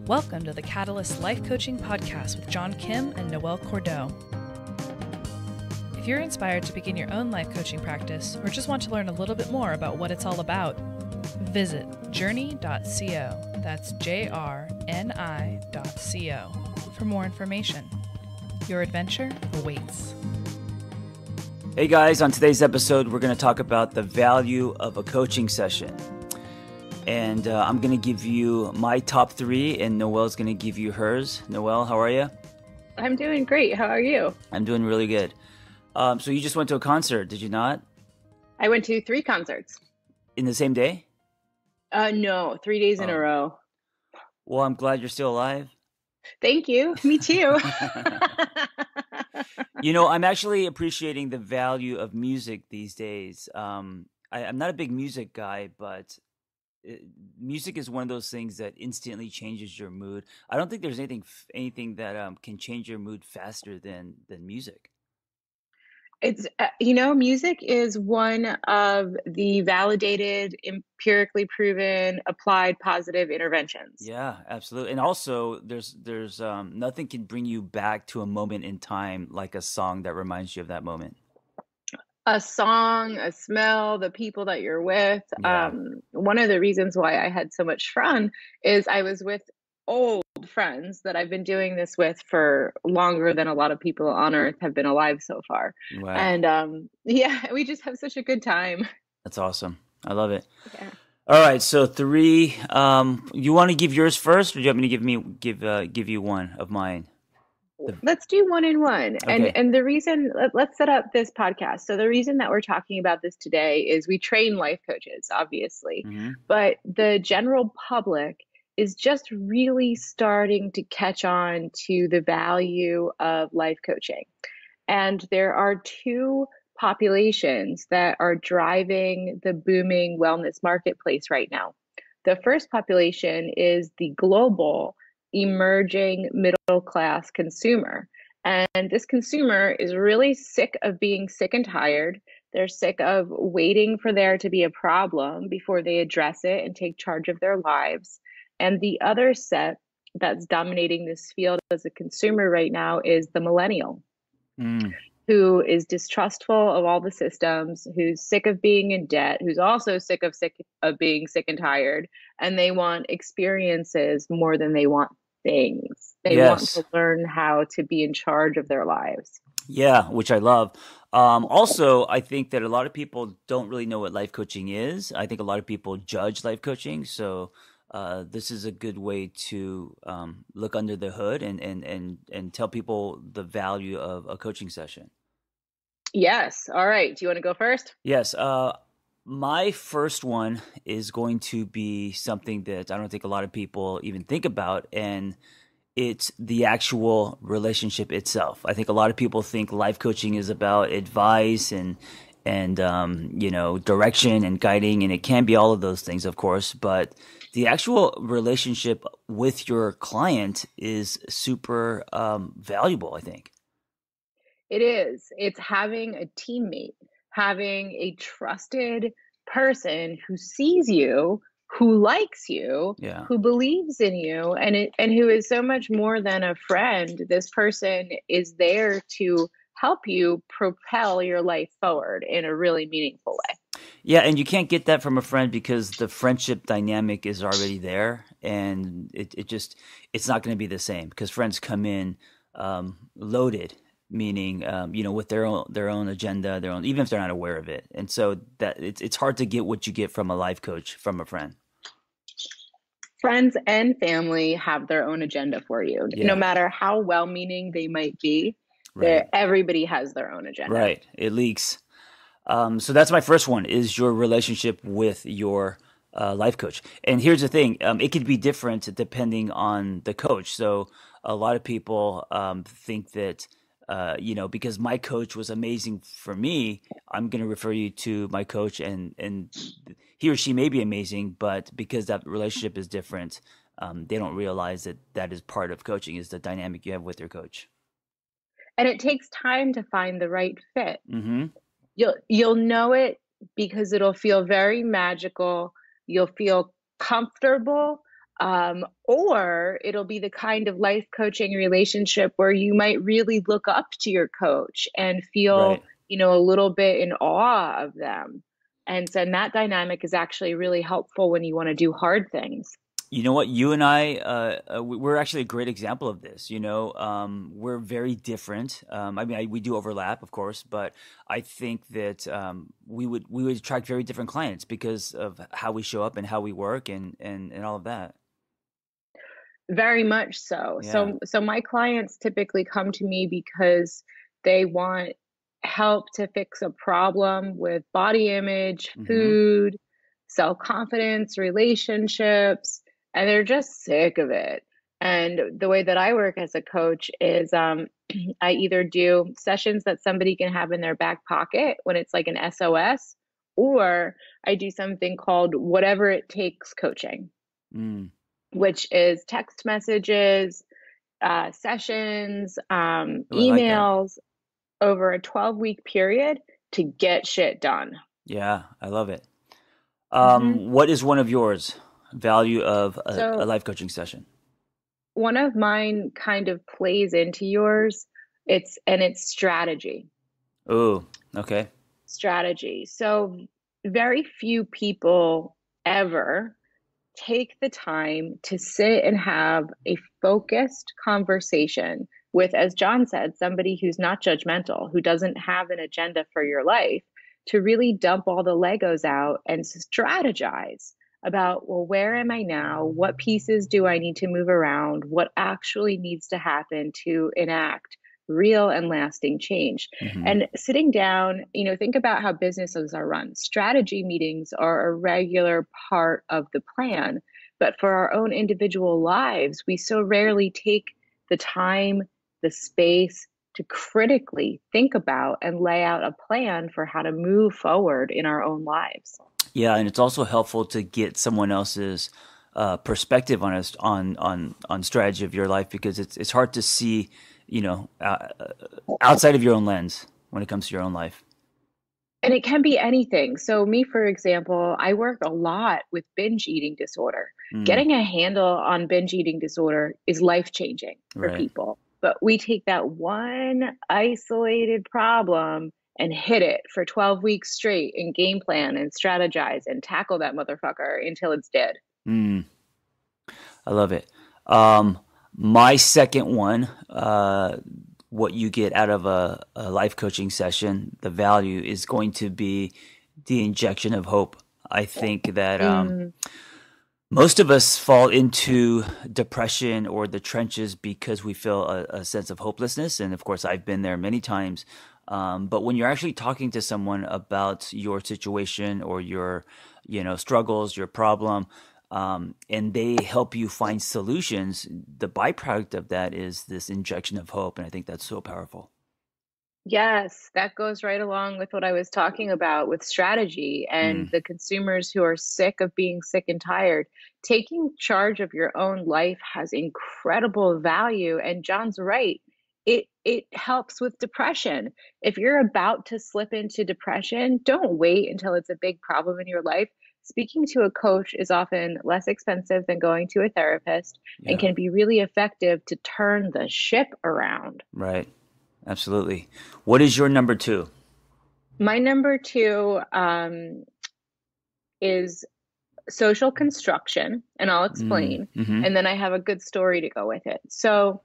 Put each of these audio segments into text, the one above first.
Welcome to the Catalyst Life Coaching Podcast with John Kim and Noelle Cordeaux. If you're inspired to begin your own life coaching practice or just want to learn a little bit more about what it's all about, visit JRNI.co. That's JRNI.co for more information. Your adventure awaits. Hey guys, on today's episode, we're going to talk about the value of a coaching session. And I'm going to give you my top three, and Noelle's going to give you hers. Noelle, how are you? I'm doing great. How are you? I'm doing really good. So you just went to a concert, did you not? I went to 3 concerts. In the same day? No, 3 days in a row. Well, I'm glad you're still alive. Thank you. Me too. You know, I'm actually appreciating the value of music these days. I'm not a big music guy, but music is one of those things that instantly changes your mood. I don't think there's anything that can change your mood faster than music. It's music is one of the validated, empirically proven, applied positive interventions. Yeah, absolutely. And also, there's nothing can bring you back to a moment in time like a song that reminds you of that moment. A song, a smell, the people that you're with. Yeah. One of the reasons why I had so much fun is I was with old friends that I've been doing this with for longer than a lot of people on earth have been alive so far. Wow. And we just have such a good time. That's awesome. I love it. Yeah. All right, so 3. You want to give yours first, or do you want me to give you one of mine? Let's do one and one. Okay. And the reason, let's set up this podcast. So the reason that we're talking about this today is we train life coaches, obviously, but the general public is just really starting to catch on to the value of life coaching. And there are 2 populations that are driving the booming wellness marketplace right now. The first population is the global emerging middle class consumer. And this consumer is really sick of being sick and tired. They're sick of waiting for there to be a problem before they address it and take charge of their lives. And the other set that's dominating this field as a consumer right now is the millennial, who is distrustful of all the systems, who's sick of being in debt, who's also sick of being sick and tired, and they want experiences more than they want things. They want to learn how to be in charge of their lives. Yeah, which I love. Also, I think that a lot of people don't really know what life coaching is. I think a lot of people judge life coaching. So this is a good way to look under the hood and tell people the value of a coaching session. Yes. All right. Do you want to go first? Yes. My first one is going to be something that I don't think a lot of people even think about, and it's the actual relationship itself. I think a lot of people think life coaching is about advice and direction and guiding, and it can be all of those things, of course, but the actual relationship with your client is super valuable, I think. It is. It's having a teammate, having a trusted person who sees you, who likes you, who believes in you, and who is so much more than a friend. This person is there to help you propel your life forward in a really meaningful way. Yeah, and you can't get that from a friend because the friendship dynamic is already there, and it's not going to be the same because friends come in loaded. Meaning, with their own agenda, even if they're not aware of it, and so that it's hard to get what you get from a life coach from a friend. Friends and family have their own agenda for you, no matter how well-meaning they might be. Right. Everybody has their own agenda. Right, it leaks. So that's my first one: is your relationship with your life coach. And here's the thing: it could be different depending on the coach. So a lot of people think that. Because my coach was amazing for me, I'm going to refer you to my coach, and he or she may be amazing, but because that relationship is different, they don't realize that is part of coaching, is the dynamic you have with your coach. And it takes time to find the right fit. You'll know it because it'll feel very magical. You'll feel comfortable. Or it'll be the kind of life coaching relationship where you might really look up to your coach and feel, Right. a little bit in awe of them. And so that dynamic is actually really helpful when you want to do hard things. You know what? You and I, we're actually a great example of this. We're very different. I mean, we do overlap, of course, but I think that we would attract very different clients because of how we show up and how we work and all of that. Very much so. Yeah. So my clients typically come to me because they want help to fix a problem with body image, Hmm. food, self-confidence, relationships, and they're just sick of it. And the way that I work as a coach is I either do sessions that somebody can have in their back pocket when it's like an SOS, or I do something called whatever it takes coaching, Mm. which is text messages, sessions, Oh, I like that. emails over a 12-week period to get shit done. Yeah, I love it. Hmm. What is one of yours? Value of a So life coaching session? one of mine kind of plays into yours. It's strategy. Oh, okay. Strategy. So very few people ever take the time to sit and have a focused conversation with, as John said, somebody who's not judgmental, who doesn't have an agenda for your life, to really dump all the Legos out and strategize about, well, where am I now? What pieces do I need to move around? What actually needs to happen to enact real and lasting change? Hmm. And sitting down, think about how businesses are run. Strategy meetings are a regular part of the plan. But for our own individual lives, we so rarely take the time, the space to critically think about and lay out a plan for how to move forward in our own lives. Yeah, and it's also helpful to get someone else's perspective on us on strategy of your life because it's hard to see, outside of your own lens when it comes to your own life. And it can be anything. So, me, for example, I work a lot with binge eating disorder. Mm, Getting a handle on binge eating disorder is life changing for right. people. But we take that one isolated problem and hit it for 12 weeks straight and game plan and strategize and tackle that motherfucker until it's dead. Mm, I love it. Um, my second one, what you get out of a life coaching session, the value is going to be the injection of hope. I think that Mm, most of us fall into depression or the trenches because we feel a sense of hopelessness. And of course, I've been there many times. But when you're actually talking to someone about your situation or your, struggles, your problem, and they help you find solutions, the byproduct of that is this injection of hope. And I think that's so powerful. yes, that goes right along with what I was talking about with strategy and Mm, the consumers who are sick of being sick and tired. Taking charge of your own life has incredible value. And John's right. It helps with depression. If you're about to slip into depression, don't wait until it's a big problem in your life. Speaking to a coach is often less expensive than going to a therapist and yeah, can be really effective to turn the ship around. right. Absolutely. What is your number two? My number two is social construction, and I'll Mm, explain. mm-hmm, And then I have a good story to go with it. So,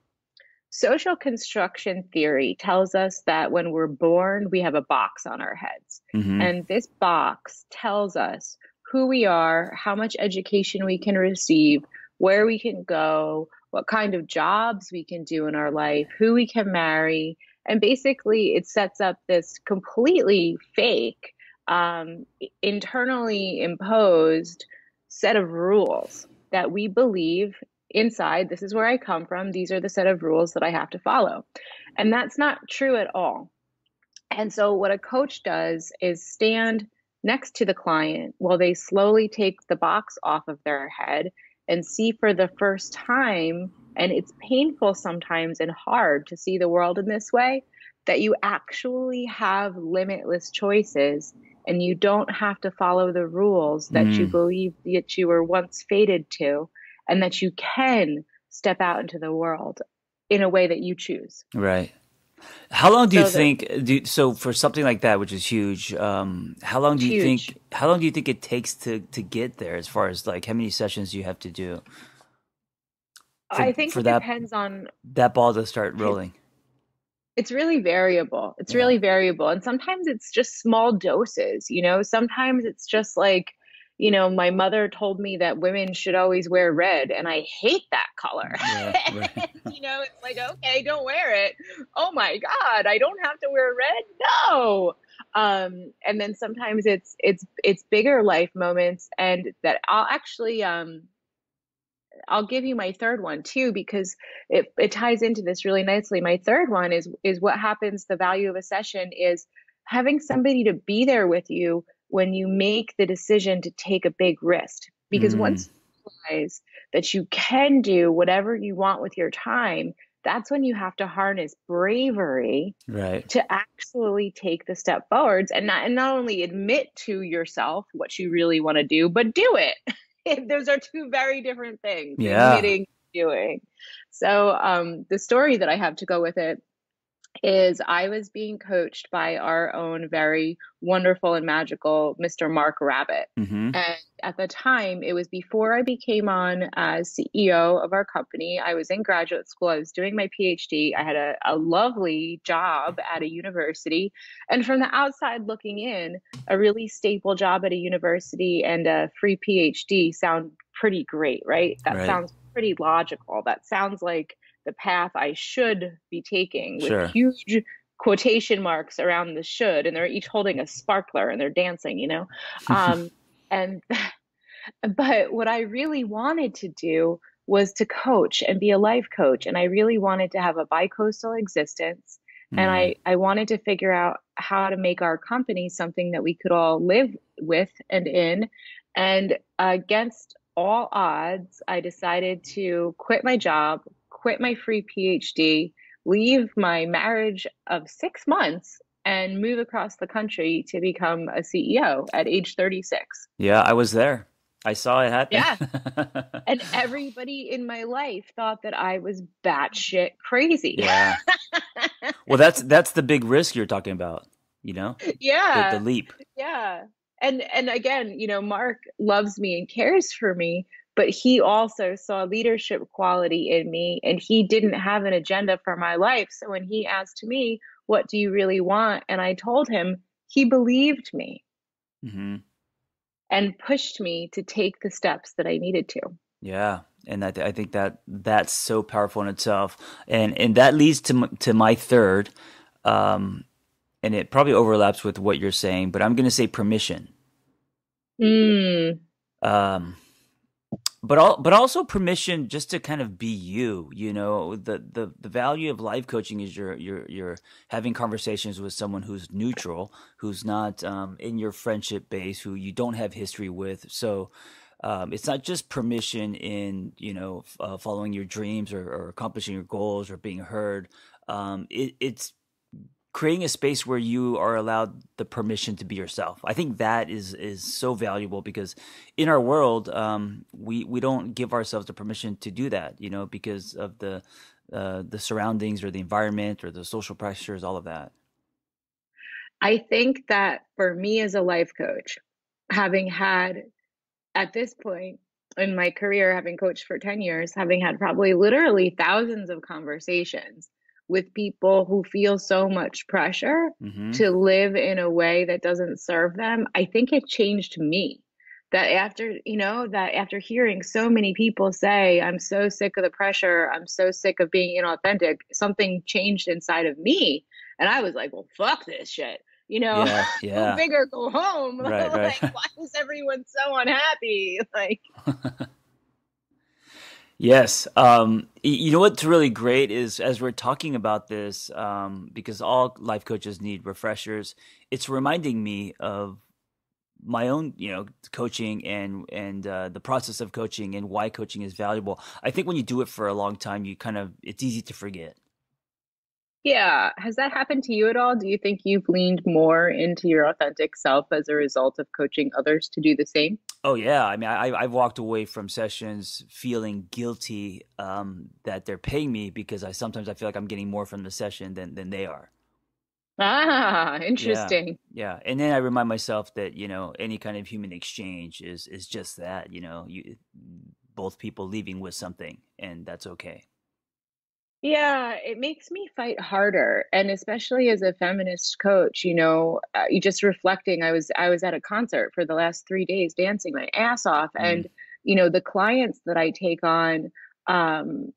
social construction theory tells us that when we're born, we have a box on our heads. mm-hmm, And this box tells us who we are, how much education we can receive, where we can go, what kind of jobs we can do in our life, who we can marry. And basically, it sets up this completely fake, internally imposed set of rules that we believe inside. This is where I come from. These are the set of rules that I have to follow. And that's not true at all. And so, what a coach does is stand next to the client while they slowly take the box off of their head and see for the first time. And it's painful sometimes and hard to see the world in this way, that you actually have limitless choices and you don't have to follow the rules that you mm, believe that you were once fated to. and that you can step out into the world in a way that you choose. Right. How long do you So that think? So for something like that, which is huge, how long do it's you huge. think? How long do you think it takes to get there? As far as like how many sessions you have to do for I think for it that depends on, that ball to start rolling? it's really variable. It's Yeah. really variable. And sometimes it's just small doses, sometimes it's just like, my mother told me that women should always wear red, and I hate that color. Right. Right. It's like, okay, don't wear it. Oh my God, I don't have to wear red? No. And then sometimes it's bigger life moments, and that I'll give you my third one too, because it ties into this really nicely. My third one is what happens. The value of a session is having somebody to be there with you when you make the decision to take a big risk. Because Mm, once you realize that you can do whatever you want with your time, that's when you have to harness bravery right. to actually take the step forwards, and not only admit to yourself what you really want to do, but do it. Those are two very different things, Yeah. admitting, doing. So the story that I have to go with it is I was being coached by our own very wonderful and magical Mr. Mark Rabbit. Mm-hmm. And at the time, it was before I became on as CEO of our company. I was in graduate school. I was doing my PhD. I had a lovely job at a university. And from the outside looking in, a really stable job at a university and a free PhD sound pretty great, right? That Right. sounds pretty logical. That sounds like the path I should be taking, with Sure. huge quotation marks around the should, and they're each holding a sparkler and they're dancing. Um, and but what I really wanted to do was to coach and be a life coach. And I really wanted to have a bicoastal existence. And Mm, I wanted to figure out how to make our company something that we could all live with and in. And against all odds, I decided to quit my job, quit my free PhD, leave my marriage of 6 months, and move across the country to become a CEO at age 36. yeah, I was there. I saw it happen. Yeah. And everybody in my life thought that I was batshit crazy. Yeah. Well, that's the big risk you're talking about, you know? The Yeah. leap. Yeah. And again, Mark loves me and cares for me, but he also saw leadership quality in me, and he didn't have an agenda for my life. So when he asked me, "What do you really want?" and I told him, he believed me Hmm. and pushed me to take the steps that I needed to. Yeah. And I think that's so powerful in itself. And that leads to my third, um, and it probably overlaps with what you're saying, but I'm going to say permission. Mm, Um, but also permission just to kind of be you. The value of life coaching is you're having conversations with someone who's neutral, who's not in your friendship base, who you don't have history with. So it's not just permission in following your dreams, or accomplishing your goals, or being heard. It's creating a space where you are allowed the permission to be yourself. I think that is so valuable, because in our world, we don't give ourselves the permission to do that, because of the surroundings, or the environment, or the social pressures, all of that. I think that for me as a life coach, having had at this point in my career, having coached for 10 years, having had probably literally thousands of conversations with people who feel so much pressure Hmm. to live in a way that doesn't serve them, I think it changed me. That after hearing so many people say, "I'm so sick of the pressure, I'm so sick of being inauthentic," something changed inside of me. And I was like, well, fuck this shit. You know, Yeah, go yeah, big or go home. right, right. Like, why is everyone so unhappy? Like, Yes. You know what's really great is, as we're talking about this, because all life coaches need refreshers, it's reminding me of my own, coaching, and the process of coaching, and why coaching is valuable. I think when you do it for a long time, it's easy to forget. Yeah. Has that happened to you at all? Do you think you've leaned more into your authentic self as a result of coaching others to do the same? Oh yeah, I mean, I've walked away from sessions feeling guilty that they're paying me because I sometimes I feel like I'm getting more from the session than they are. Ah, Yeah, interesting. yeah, and then I remind myself that any kind of human exchange is just that. Both people leaving with something, and that's okay. Yeah, it makes me fight harder. And especially as a feminist coach, you just reflecting, I was at a concert for the last 3 days dancing my ass off. Mm, And, the clients that I take on, um,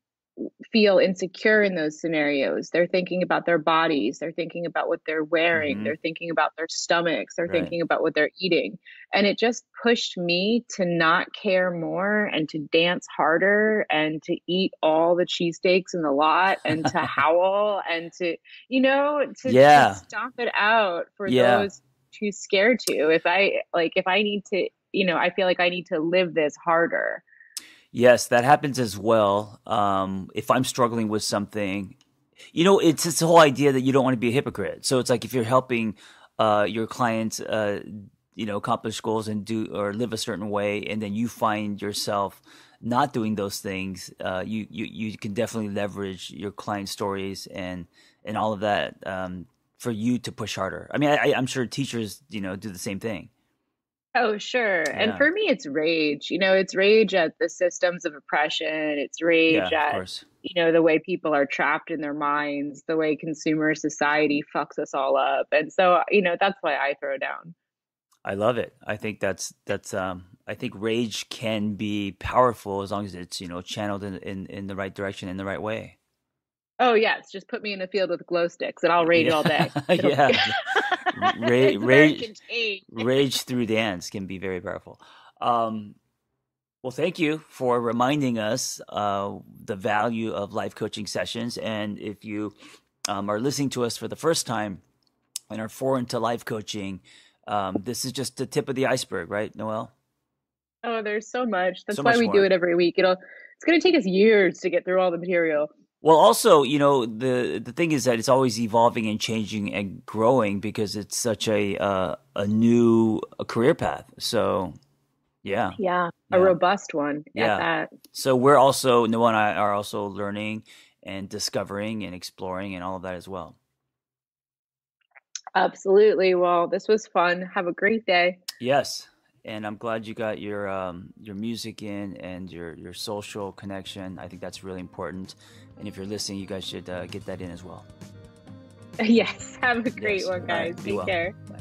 feel insecure in those scenarios. They're thinking about their bodies, they're thinking about what they're wearing, hmm they're thinking about their stomachs, they're Right. thinking about what they're eating. And it just pushed me to not care more and to dance harder and to eat all the cheesesteaks in the lot and to howl and to Yeah, stomp it out for yeah. those too scared to. If I need to, I feel like I need to live this harder. Yes, that happens as well. If I'm struggling with something, it's this whole idea that you don't want to be a hypocrite. So it's like if you're helping your clients, accomplish goals and do or live a certain way, and then you find yourself not doing those things, you can definitely leverage your client stories and all of that for you to push harder. I mean, I'm sure teachers, do the same thing. Oh, sure. And Yeah, for me, it's rage. It's rage at the systems of oppression. It's rage yeah, of at, course. the way people are trapped in their minds, the way consumer society fucks us all up. And so, that's why I throw down. I love it. I think I think rage can be powerful as long as it's, channeled in the right direction, in the right way. Oh, yes. Just put me in a field with glow sticks and I'll rage Yeah. all day. It'll, Yeah. it's very Rage contained. rage through dance can be very powerful. Um, well, thank you for reminding us the value of life coaching sessions. And if you are listening to us for the first time and are foreign to life coaching, this is just the tip of the iceberg, right, Noelle? Oh, there's so much. So That's why much we do more. it every week. It's going to take us years to get through all the material. Well, also, the thing is that it's always evolving and changing and growing because it's such a new career path. So, yeah, Yeah, a yeah, robust one at yeah. that. So Noah and I are also learning and discovering and exploring and all of that as well. Absolutely. Well, this was fun. Have a great day. Yes, and I'm glad you got your music in and your social connection. I think that's really important. And if you're listening, you guys should get that in as well. Yes. Have a great Yes. one, All right. guys. Be Take well. care. Bye.